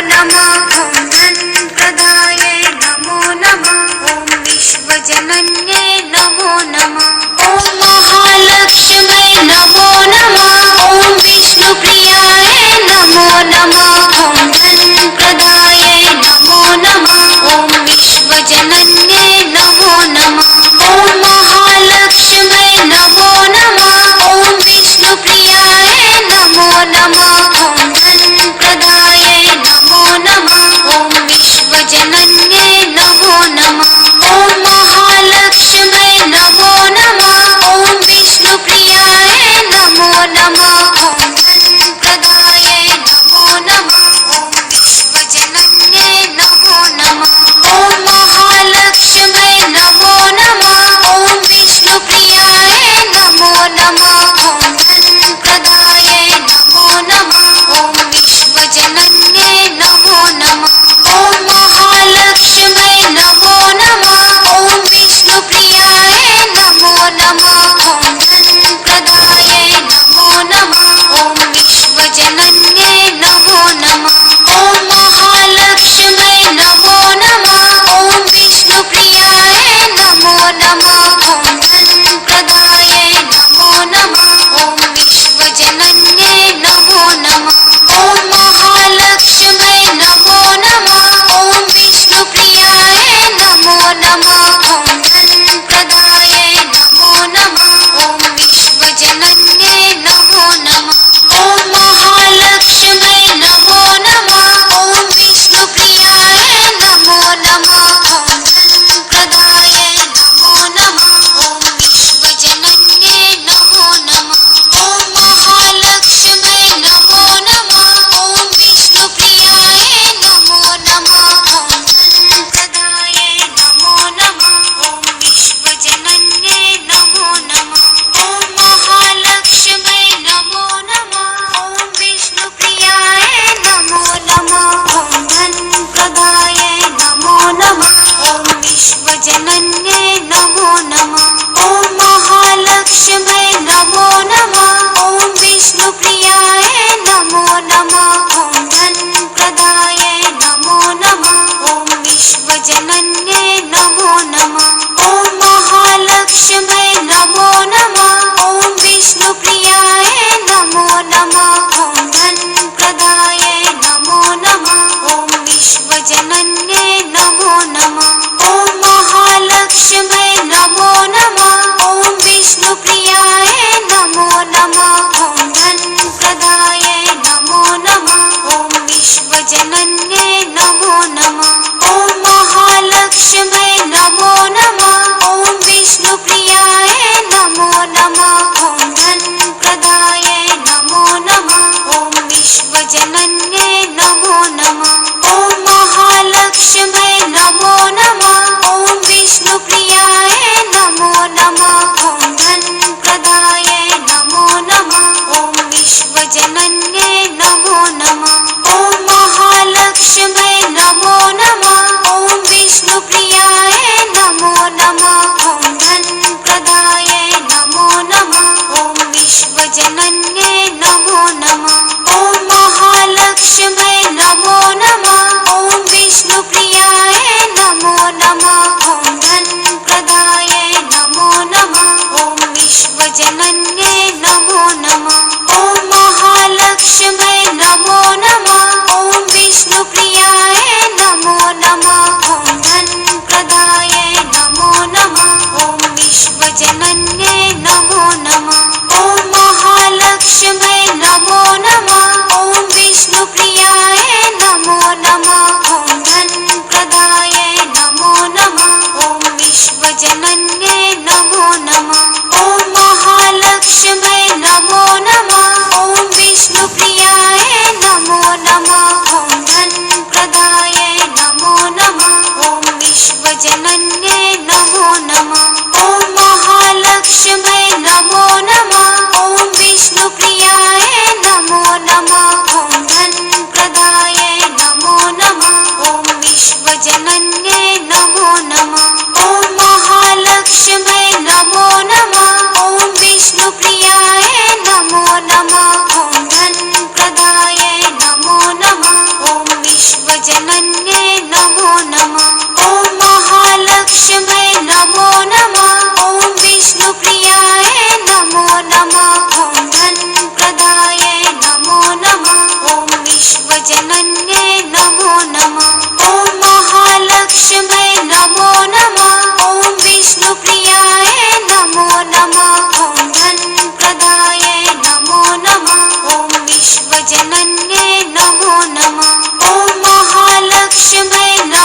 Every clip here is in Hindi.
नमः। ॐ धनप्रदायै नमो नमः। ॐ विश्वजनन्यै नमो नमः। ॐ महालक्ष्म्यै नमो नमः। ॐ विष्णुप्रियायै नमो नमः। ॐ धनप्रदायै नमो नमः। ॐ विश्वजनन्यै नमो नमः। ॐ महालक्ष्म्यै नमो नमः। ॐ विष्णुप्रियायै नमो नमः। ॐ धनप्रदायै नमो नमः। ॐ विश्वजनन्यै नमो नमः। ॐ महालक्ष्म्यै नमो नमः। ॐ विष्णुप्रियायै नमो नमः। ॐ धनप्रदायै नमो नमः। ॐ विश्वजनन्यै नमो नमः। ॐ महालक्ष्म्यै नमो नमः। ॐ विष्णुप्रियायै नमो नमः। ॐ धनप्रदायै नमो नमः। ॐ विश्वजनन्यै नमो नमः। ॐ महालक्ष्म्यै नमो नमः। ॐ विष्णुप्रियायै नमो नमः। ॐ धनप्रदायै नमो नमः। ॐ विश्वजनन्यै नमो नमः। ॐ महालक्ष्म्यै नमो नमः। ॐ विष्णुप्रियायै नमो नमः। ॐ धनप्रदायै नमो नमः। ॐ विश्वजनन्यै नमो नमः। ॐ महालक्ष्म्यै नमो नमः। ॐ विष्णुप्रियायै नमो नमः। ॐ धनप्रदायै नमो नमः। ॐ विश्वजनन्यै नमो नमः। ॐ महालक्ष्म्यै नमो नमः। ॐ विष्णुप्रियायै नमो नमः। ॐ धनप्रदायै नमो नमः। ॐ विश्वजनन्यै नमो नमः। ॐ महालक्ष्म्यै नमो नमः। ॐ विष्णुप्रियायै नमो नमः। ॐ धनप्रदायै नमो नमः। ॐ विश्वजनन्यै नमो नमः। ॐ महालक्ष्म्यै नमो नमः। ॐ विष्णुप्रियायै नमो नमः। ॐ धनप्रदायै नमो नमः। ॐ विश्वजनन्यै नमो नमः। ॐ महालक्ष्म्यै नमो नमः। ॐ विष्णुप्रियायै नमो नमः। ॐ धनप्रदायै नमो नमः। ॐ विश्वजनन्यै नमो नमः। ॐ महालक्ष्म्यै नमो नमः। ॐ विष्णुप्रियायै नमो नमः। ॐ धनप्रदायै नमो नमः। ॐ विश्वजनन्यै नमो नमः। ॐ महालक्ष्म्यै नमो नमः। ॐ विष्णुप्रियायै नमो नमः। ॐ धनप्रदायै नमो नमः। ॐ विश्वजनन्यै नमो नमः। ॐ महालक्ष्म्यै नमो नमः। ॐ विष्णुप्रियायै नमो नमः। ॐ धनप्रदायै नमो नमः। ॐ विश्वजनन्यै नमो नमः। ॐ महालक्ष्म्यै नमो नमः। ॐ विष्णुप्रियायै नमो नमः। ॐ धनप्रदायै नमो नमः। ॐ विश्वजनन्यै नमो नमः। ॐ महालक्ष्म्यै नमो नमः।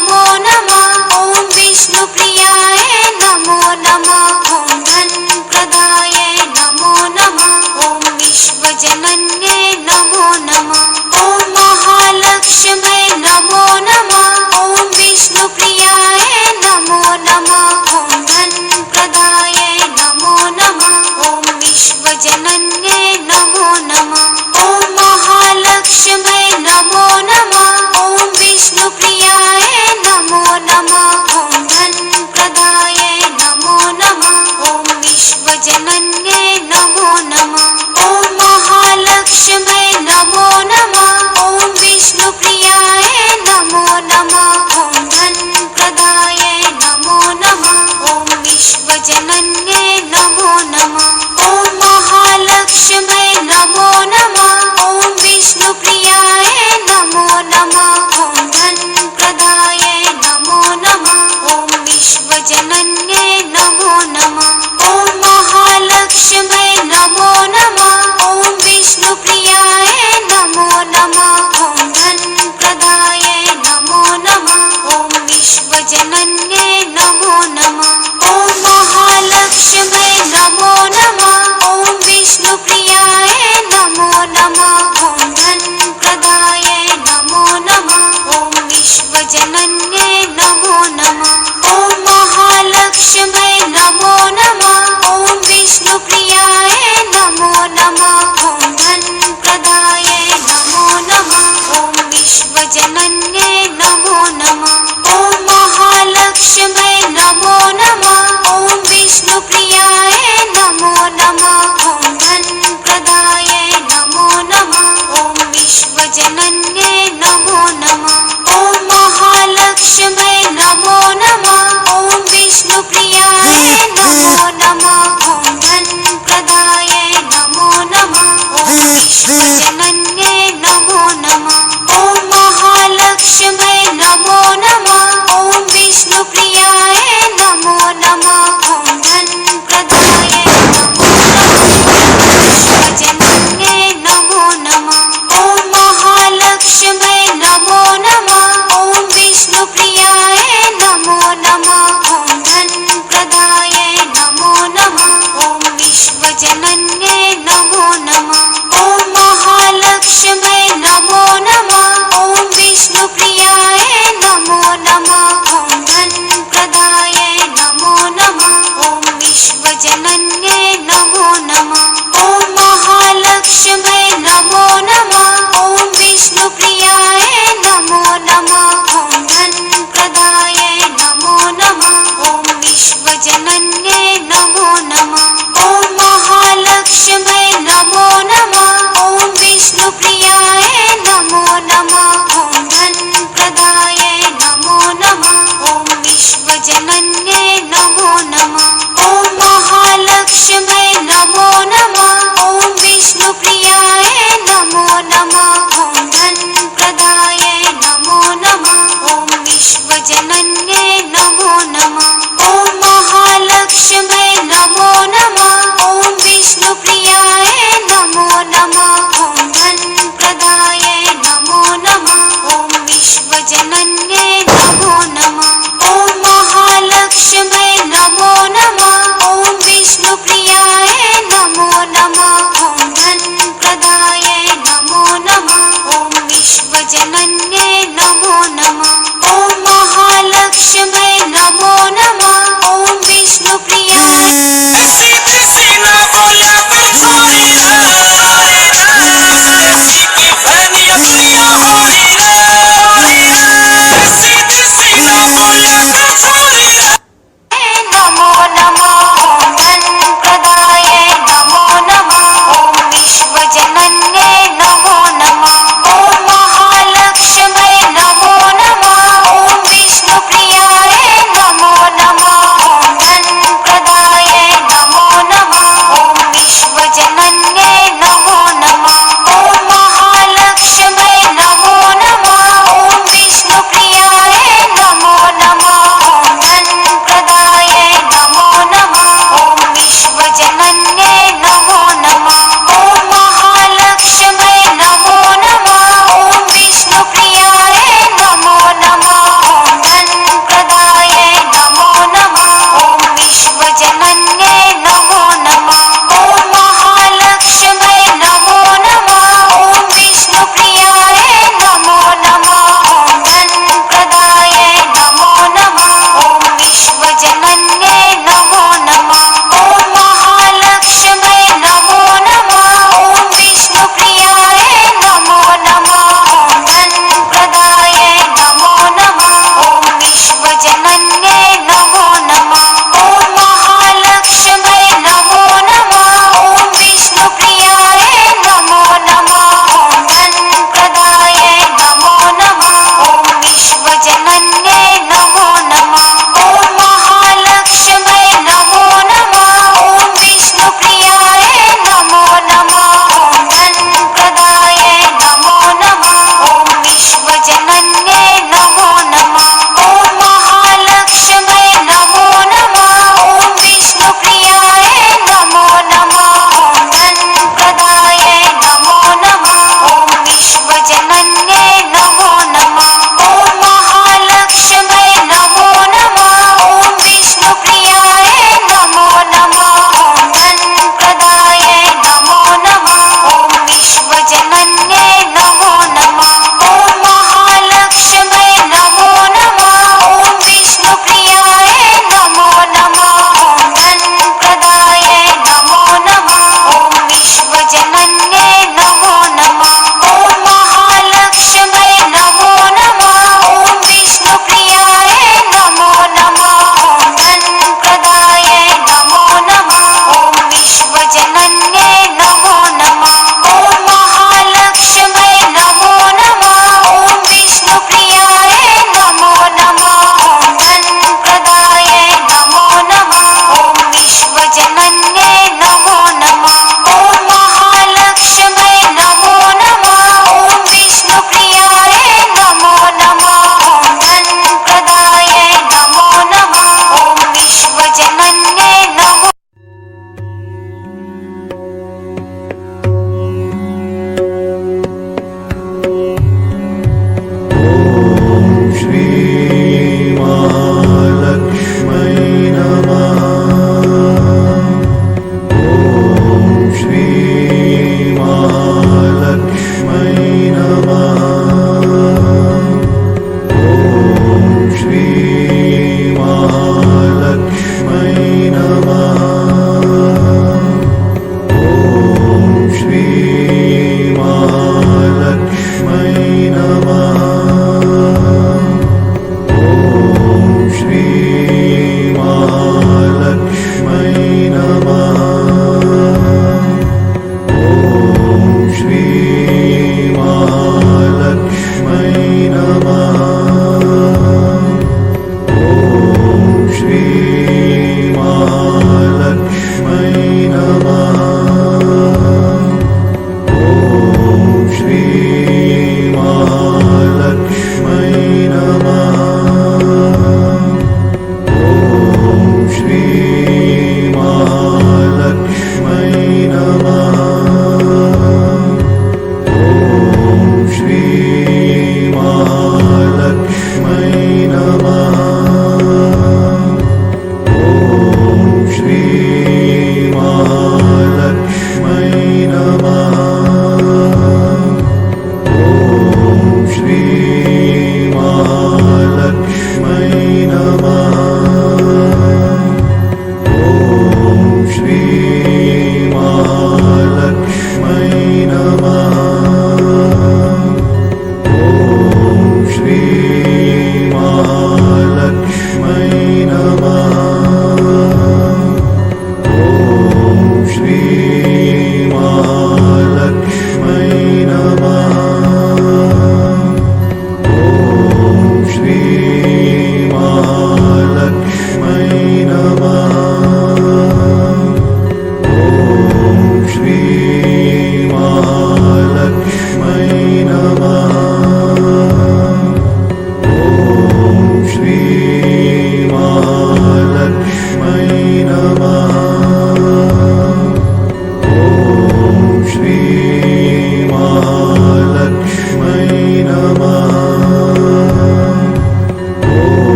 नमो नमः ॐ विष्णुप्रियाय नमो नमः ॐ धनप्रदाय नमो नमः ॐ विश्वजनन्ये नमो नमः ॐ महालक्ष्म्ये नमो नमः ॐ विष्णुप्रियाय नमो नमः ॐ धनप्रदाय नमो नमः ॐ विश्वजनन्ये नमो नमः ॐ महालक्ष्म्ये नमो नमः ॐ विष्णुप्रियाय नमो नमः ॐ धनप्रदाय नमो नमः ॐ विश्वजनन्ये नमो नमः ॐ महालक्ष्म्ये नमो नमः ॐ विष्णुप्रियाय नमो नमः ॐ धनप्रदाय नमो नमः ॐ विश्वजनन्ये नमो नमः ॐ महालक्ष्म्ये नमो नमः ॐ विष्णुप्रियाय नमो नमः ॐ धनप्रदाय नमो नमः ॐ विश्वजनन्ये नमो नमः ॐ महालक्ष्म्ये नमो नमः ॐ विष्णुप्रियाय नमो नमः ॐ धनप्रदाय नमो नमः ॐ विश्वजनन्ये नमो नमः ॐ महालक्ष्म्ये नमो नमः ॐ विष्णुप्रियाय नमो नमः ॐ धनप्रदाय नमो नमः ॐ विश्वजनन्ये नमो नमः ॐ महालक्ष्म्ये नमो नमः ॐ विष्णुप्रियाय नमो नमः ॐ धनप्रदाय नमो नमः ॐ विश्वजनन्ये नमो नमः ॐ महालक्ष्म्ये नमो नमः ॐ विष्णुप्रियाय